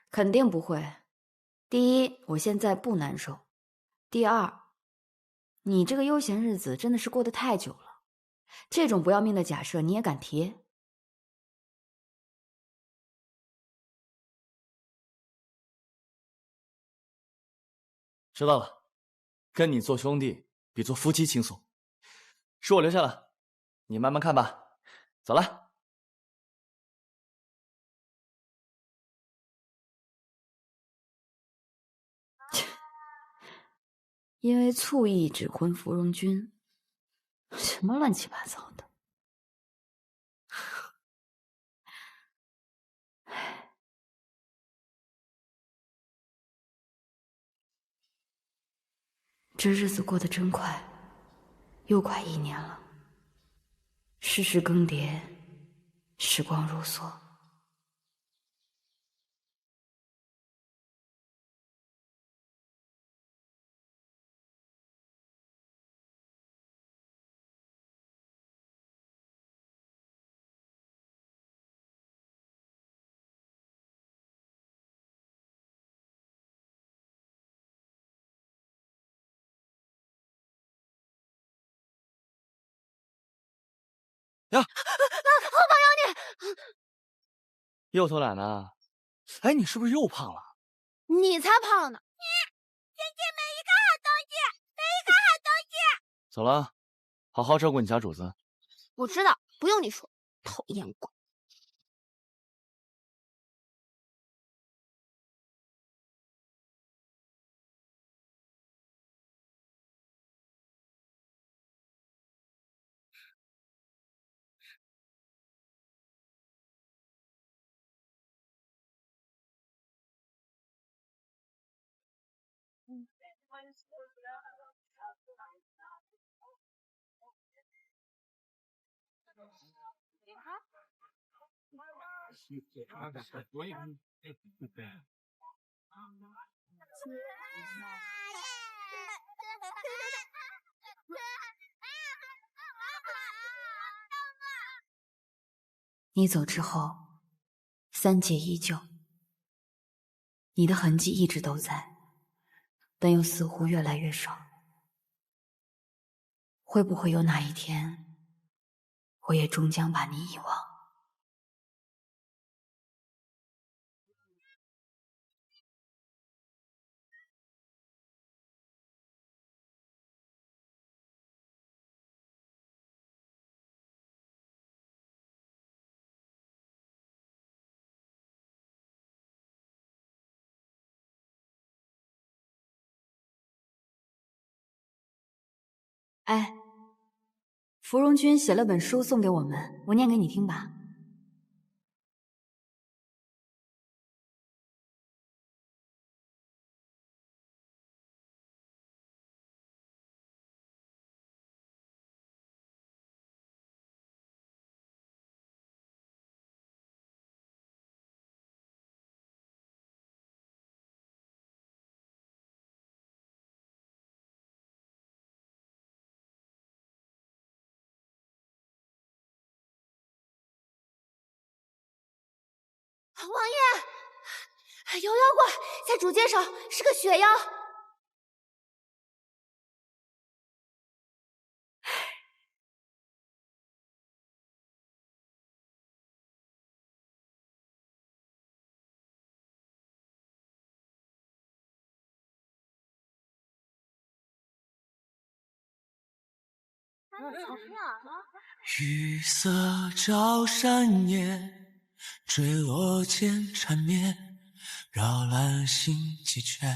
肯定不会。第一，我现在不难受；第二，你这个悠闲日子真的是过得太久了，这种不要命的假设你也敢提？知道了，跟你做兄弟比做夫妻轻松。书我留下了，你慢慢看吧。走了。因为醋意指婚芙蓉君，什么乱七八糟的。这日子过得真快，又快1年了。世事更迭，时光如梭。呀，好朋友你，又偷懒呢？哎，你是不是又胖了？你才胖呢！姐姐没一个好东西，没一个好东西。走了，好好照顾你家主子。我知道，不用你说，讨厌鬼。你走之后，3界依旧，你的痕迹一直都在，但又似乎越来越少。会不会有哪一天，我也终将把你遗忘？哎，芙蓉君写了本书送给我们，我念给你听吧。王爷，有妖怪在主街上，是个雪妖。雨色照山岩，坠落间缠绵，绕兰心几圈。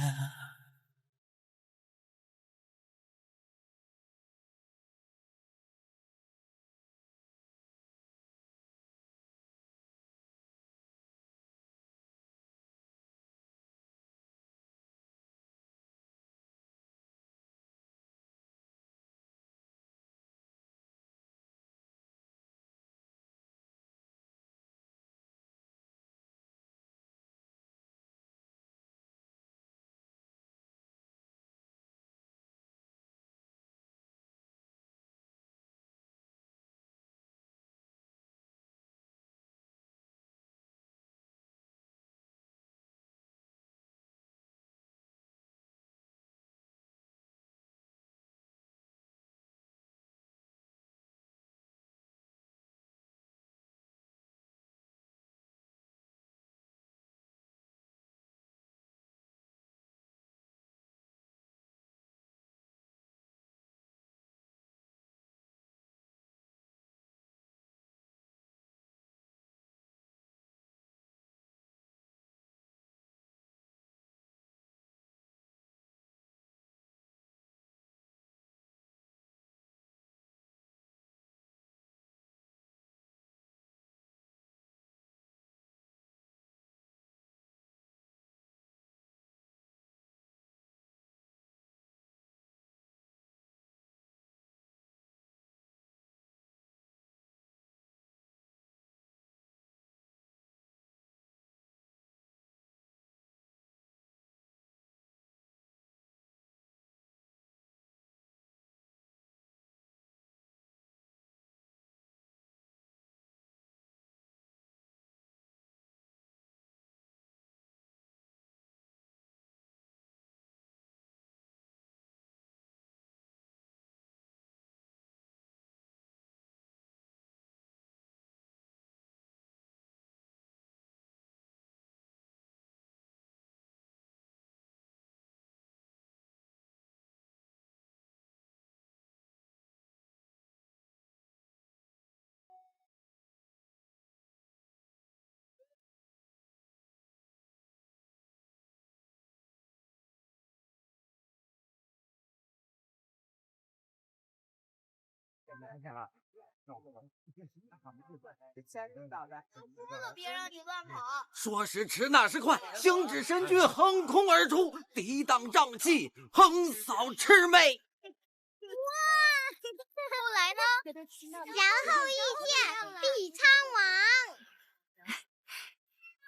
别让你乱跑！说时迟，那时快，星指神君横空而出，抵挡瘴气，横扫魑魅。后来呢？然后遇见毕昌王。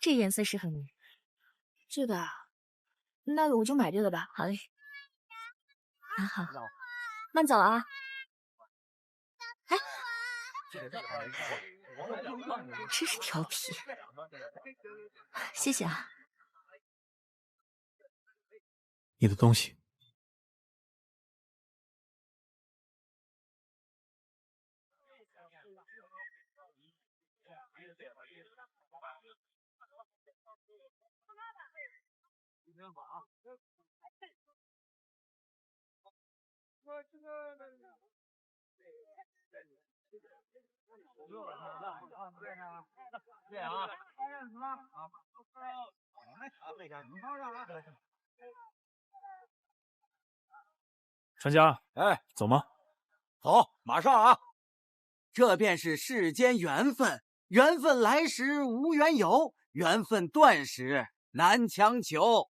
这颜色适合你。这个啊，那我就买这个吧。好嘞。很好，慢走啊。哎，真是调皮。谢谢啊。你的东西。船家，哎，走吗？好，马上啊！这便是世间缘分，缘分来时无缘有，缘分断时难强求。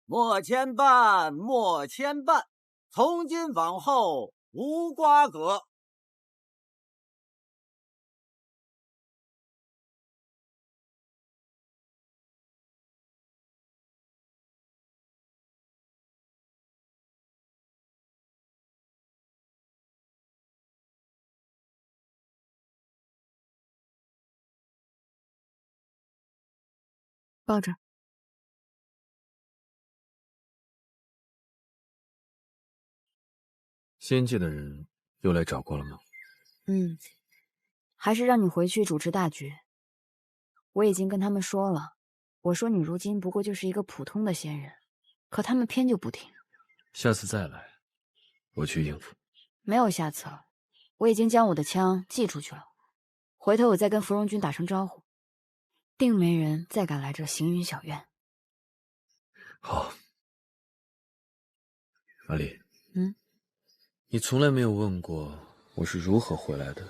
莫牵绊，莫牵绊，从今往后无瓜葛。抱着。仙界的人又来找过了吗？还是让你回去主持大局。我已经跟他们说了，我说你如今不过就是一个普通的仙人，可他们偏就不听。下次再来，我去应付。没有下次了，我已经将我的枪寄出去了，回头我再跟芙蓉君打声招呼，定没人再敢来这行云小院。好，阿丽，嗯，你从来没有问过我是如何回来的，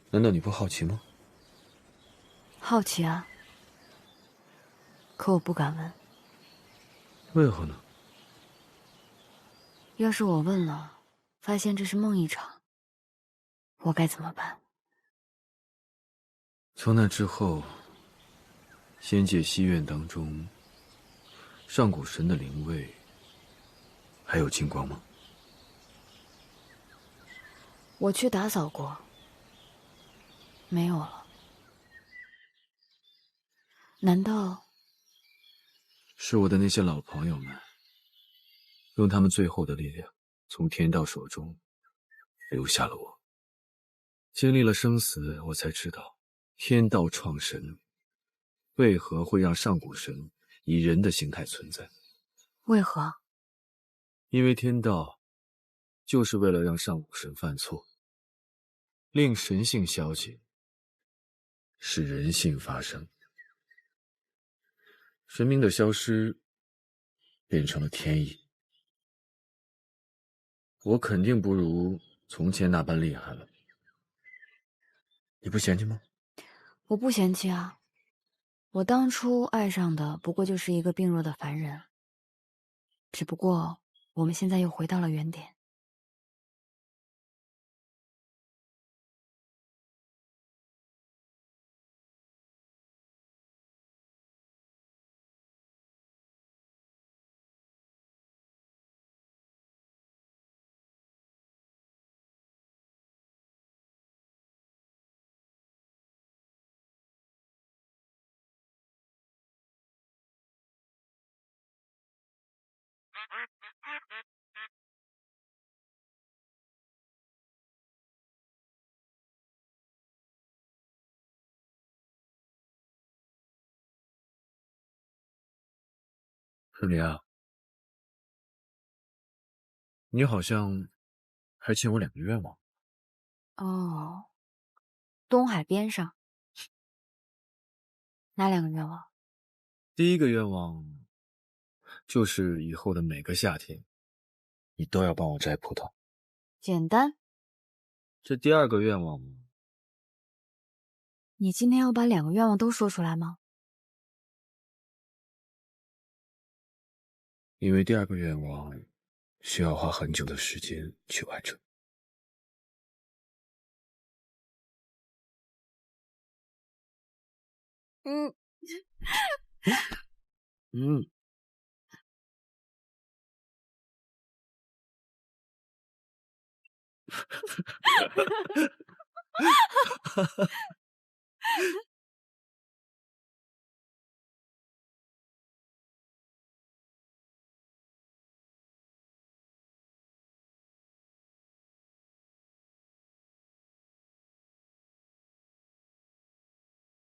难道你不好奇吗？好奇啊，可我不敢问。为何呢？要是我问了，发现这是梦一场，我该怎么办？从那之后，仙界西院当中，上古神的灵位还有金光吗？我去打扫过，没有了。难道是我的那些老朋友们，用他们最后的力量，从天道手中留下了我。经历了生死，我才知道天道创神为何会让上古神以人的形态存在。为何？因为天道就是为了让上古神犯错，令神性消解，使人性发生。神明的消失变成了天意，我肯定不如从前那般厉害了。你不嫌弃吗？我不嫌弃啊，我当初爱上的不过就是一个病弱的凡人，只不过我们现在又回到了原点。日莲啊，你好像还欠我2个愿望。哦，东海边上，哪2个愿望？第一个愿望就是以后的每个夏天，你都要帮我摘葡萄。简单。这第2个愿望，你今天要把2个愿望都说出来吗？因为第2个愿望需要花很久的时间去完成。